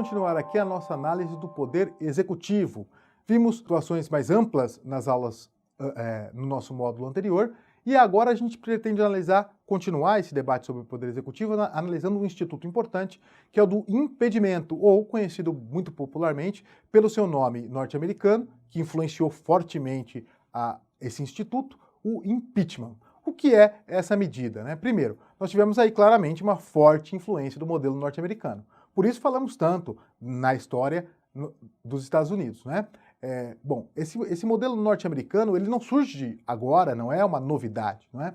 continuar aqui a nossa análise do poder executivo. Vimos situações mais amplas nas aulas no nosso módulo anterior e agora a gente pretende continuar esse debate sobre o poder executivo analisando um instituto importante que é o do impedimento, ou conhecido muito popularmente pelo seu nome norte-americano, que influenciou fortemente esse instituto, o impeachment. O que é essa medida, né? Primeiro, nós tivemos aí claramente uma forte influência do modelo norte-americano. Por isso falamos tanto na história dos Estados Unidos, né? Bom, esse modelo norte-americano, ele não surge agora, não é uma novidade, não é?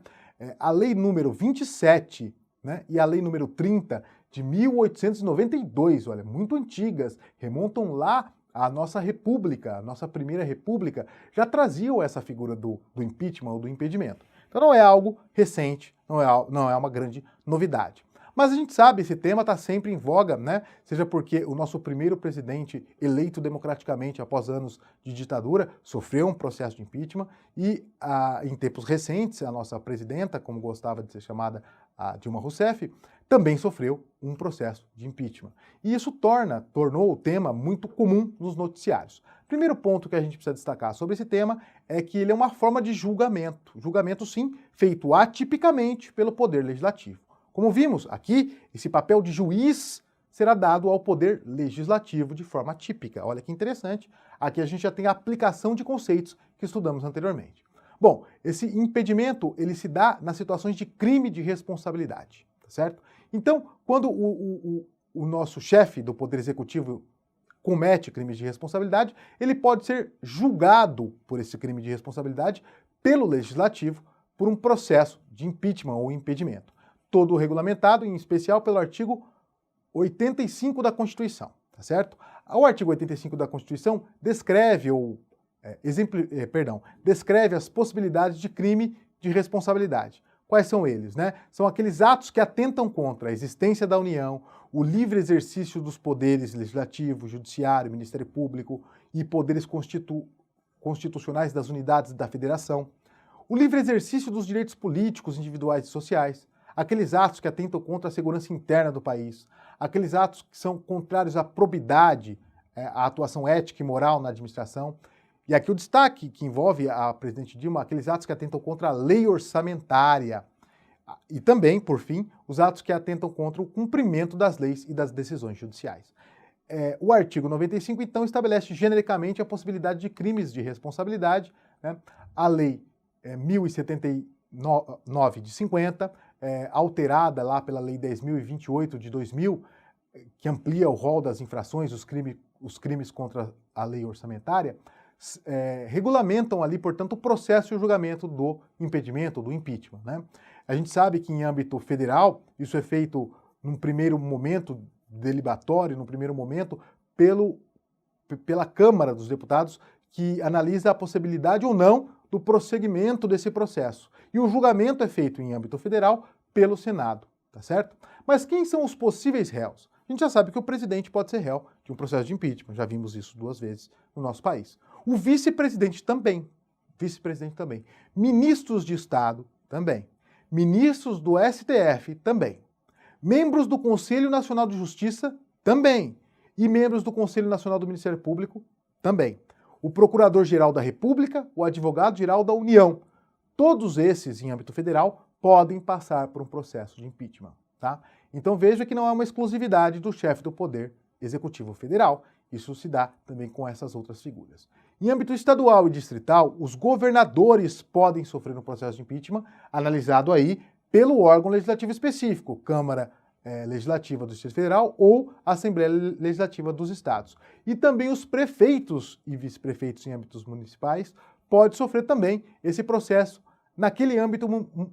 A lei número 27, né, e a lei número 30 de 1892, olha, muito antigas, remontam lá à nossa república, a nossa primeira república, já traziam essa figura do impeachment ou do impedimento. Então não é algo recente, não é uma grande novidade. Mas a gente sabe, esse tema está sempre em voga, né? Seja porque o nosso primeiro presidente eleito democraticamente após anos de ditadura sofreu um processo de impeachment e, em tempos recentes, a nossa presidenta, como gostava de ser chamada a Dilma Rousseff, também sofreu um processo de impeachment. E isso tornou o tema muito comum nos noticiários. Primeiro ponto que a gente precisa destacar sobre esse tema é que ele é uma forma de julgamento. Julgamento, sim, feito atipicamente pelo Poder Legislativo. Como vimos aqui, esse papel de juiz será dado ao Poder Legislativo de forma típica. Olha que interessante, aqui a gente já tem a aplicação de conceitos que estudamos anteriormente. Bom, esse impedimento, ele se dá nas situações de crime de responsabilidade, tá certo? Então, quando o nosso chefe do Poder Executivo comete crimes de responsabilidade, ele pode ser julgado por esse crime de responsabilidade pelo Legislativo por um processo de impeachment ou impedimento. Todo regulamentado, em especial pelo artigo 85 da Constituição, tá certo? O artigo 85 da Constituição descreve descreve as possibilidades de crime de responsabilidade. Quais são eles, né? São aqueles atos que atentam contra a existência da União, o livre exercício dos poderes legislativo, judiciário, Ministério Público e poderes constitucionais das unidades da Federação, o livre exercício dos direitos políticos, individuais e sociais, aqueles atos que atentam contra a segurança interna do país, aqueles atos que são contrários à probidade, à atuação ética e moral na administração, e aqui o destaque que envolve a presidente Dilma, aqueles atos que atentam contra a lei orçamentária, e também, por fim, os atos que atentam contra o cumprimento das leis e das decisões judiciais. O artigo 95, então, estabelece genericamente a possibilidade de crimes de responsabilidade, né? A lei 1079 de 50, alterada lá pela Lei 10.028 de 2000, que amplia o rol das infrações, os crimes contra a lei orçamentária, regulamentam ali, portanto, o processo e o julgamento do impedimento, do impeachment, né? A gente sabe que em âmbito federal, isso é feito num primeiro momento delibatório, num primeiro momento, pela Câmara dos Deputados, que analisa a possibilidade ou não do prosseguimento desse processo. E o julgamento é feito em âmbito federal pelo Senado, tá certo? Mas quem são os possíveis réus? A gente já sabe que o presidente pode ser réu de um processo de impeachment, já vimos isso 2 vezes no nosso país. O vice-presidente também, ministros de Estado também, ministros do STF também, membros do Conselho Nacional de Justiça também, e membros do Conselho Nacional do Ministério Público também. O Procurador-Geral da República, o Advogado-Geral da União. Todos esses, em âmbito federal, podem passar por um processo de impeachment, tá? Então veja que não é uma exclusividade do chefe do Poder Executivo Federal, isso se dá também com essas outras figuras. Em âmbito estadual e distrital, os governadores podem sofrer um processo de impeachment, analisado aí pelo órgão legislativo específico, Câmara Legislativa do Distrito Federal ou Assembleia Legislativa dos Estados. E também os prefeitos e vice-prefeitos em âmbitos municipais podem sofrer também esse processo naquele âmbito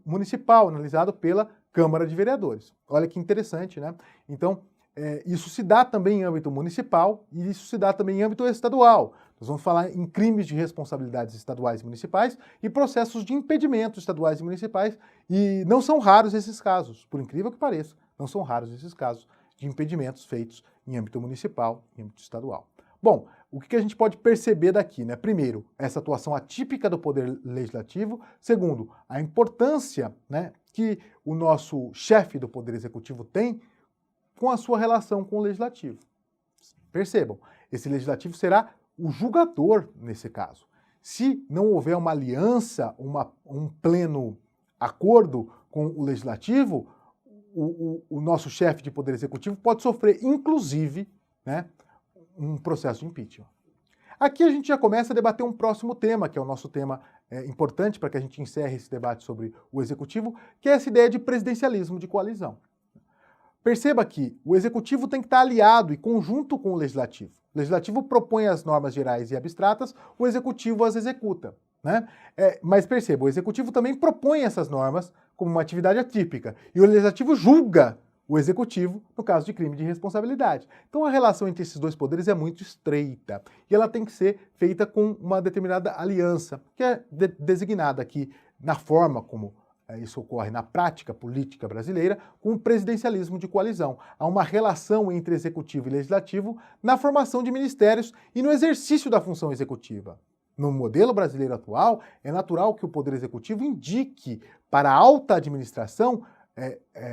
municipal, analisado pela Câmara de Vereadores. Olha que interessante, né? Então, isso se dá também em âmbito municipal e isso se dá também em âmbito estadual. Nós vamos falar em crimes de responsabilidades estaduais e municipais e processos de impedimento estaduais e municipais, e não são raros esses casos, por incrível que pareça, não são raros esses casos de impedimentos feitos em âmbito municipal e âmbito estadual. Bom, o que a gente pode perceber daqui, né? Primeiro, essa atuação atípica do Poder Legislativo. Segundo, a importância, né, que o nosso chefe do Poder Executivo tem com a sua relação com o Legislativo. Percebam, esse legislativo será o julgador nesse caso. Se não houver uma aliança, um pleno acordo com o legislativo, o nosso chefe de poder executivo pode sofrer, inclusive, né, um processo de impeachment. Aqui a gente já começa a debater um próximo tema, que é o nosso tema importante para que a gente encerre esse debate sobre o executivo, que é essa ideia de presidencialismo de coalizão. Perceba que o executivo tem que estar aliado e conjunto com o legislativo. O legislativo propõe as normas gerais e abstratas, o executivo as executa, né? Mas perceba, o executivo também propõe essas normas como uma atividade atípica e o legislativo julga o executivo no caso de crime de responsabilidade. Então a relação entre esses dois poderes é muito estreita e ela tem que ser feita com uma determinada aliança, que é designada aqui na forma como isso ocorre na prática política brasileira, com o presidencialismo de coalizão. Há uma relação entre executivo e legislativo na formação de ministérios e no exercício da função executiva. No modelo brasileiro atual, é natural que o Poder Executivo indique para a alta administração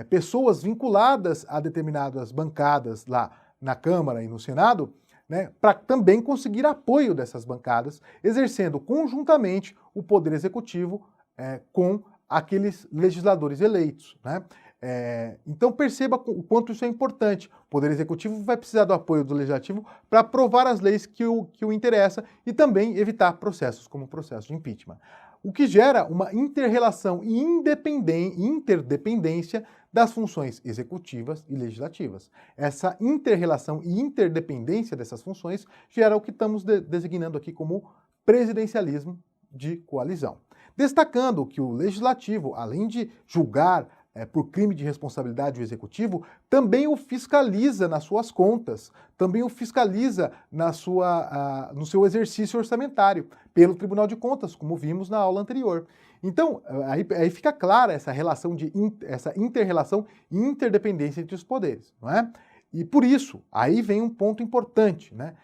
pessoas vinculadas a determinadas bancadas lá na Câmara e no Senado, né, para também conseguir apoio dessas bancadas, exercendo conjuntamente o Poder Executivo com aqueles legisladores eleitos, né? Então perceba o quanto isso é importante. O Poder Executivo vai precisar do apoio do Legislativo para aprovar as leis que o interessam e também evitar processos como o processo de impeachment. O que gera uma inter-relação e interdependência das funções executivas e legislativas. Essa inter-relação e interdependência dessas funções gera o que estamos designando aqui como presidencialismo de coalizão. Destacando que o legislativo, além de julgar por crime de responsabilidade o executivo, também o fiscaliza nas suas contas, também o fiscaliza no seu exercício orçamentário, pelo Tribunal de Contas, como vimos na aula anterior. Então, aí fica clara essa relação essa inter-relação e interdependência entre os poderes, não é? E por isso, aí vem um ponto importante, né?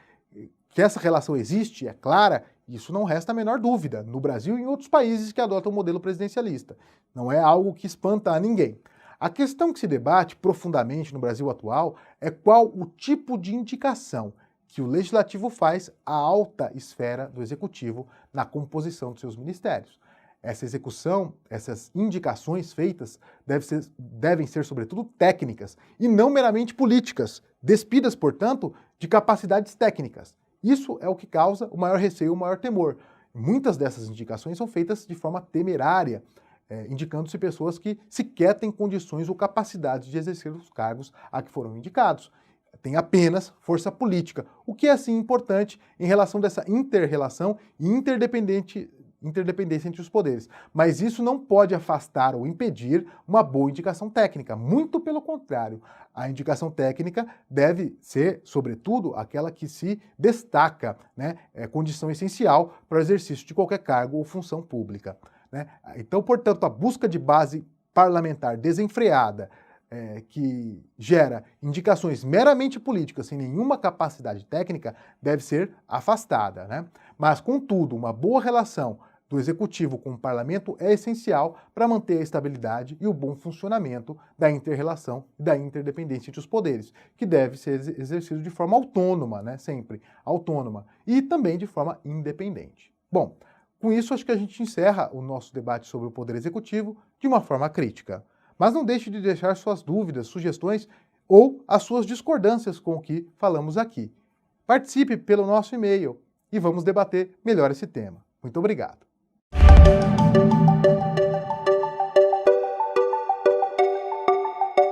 Que essa relação existe, é clara, isso não resta a menor dúvida, no Brasil e em outros países que adotam o modelo presidencialista. Não é algo que espanta a ninguém. A questão que se debate profundamente no Brasil atual é qual o tipo de indicação que o Legislativo faz à alta esfera do Executivo na composição dos seus ministérios. Essa execução, essas indicações feitas devem ser, sobretudo, técnicas e não meramente políticas, despidas, portanto, de capacidades técnicas. Isso é o que causa o maior receio, o maior temor. Muitas dessas indicações são feitas de forma temerária, indicando-se pessoas que sequer têm condições ou capacidade de exercer os cargos a que foram indicados. Tem apenas força política, o que é, assim, importante em relação dessa inter-relação e interdependência entre os poderes. Mas isso não pode afastar ou impedir uma boa indicação técnica. Muito pelo contrário, a indicação técnica deve ser, sobretudo, aquela que se destaca, né? É condição essencial para o exercício de qualquer cargo ou função pública, né? Então, portanto, a busca de base parlamentar desenfreada, que gera indicações meramente políticas sem nenhuma capacidade técnica, deve ser afastada, né? Mas, contudo, uma boa relação do Executivo com o Parlamento é essencial para manter a estabilidade e o bom funcionamento da inter-relação e da interdependência entre os poderes, que deve ser exercido de forma autônoma, né? Sempre autônoma, e também de forma independente. Bom, com isso acho que a gente encerra o nosso debate sobre o Poder Executivo de uma forma crítica. Mas não deixe de deixar suas dúvidas, sugestões ou as suas discordâncias com o que falamos aqui. Participe pelo nosso e-mail e vamos debater melhor esse tema. Muito obrigado.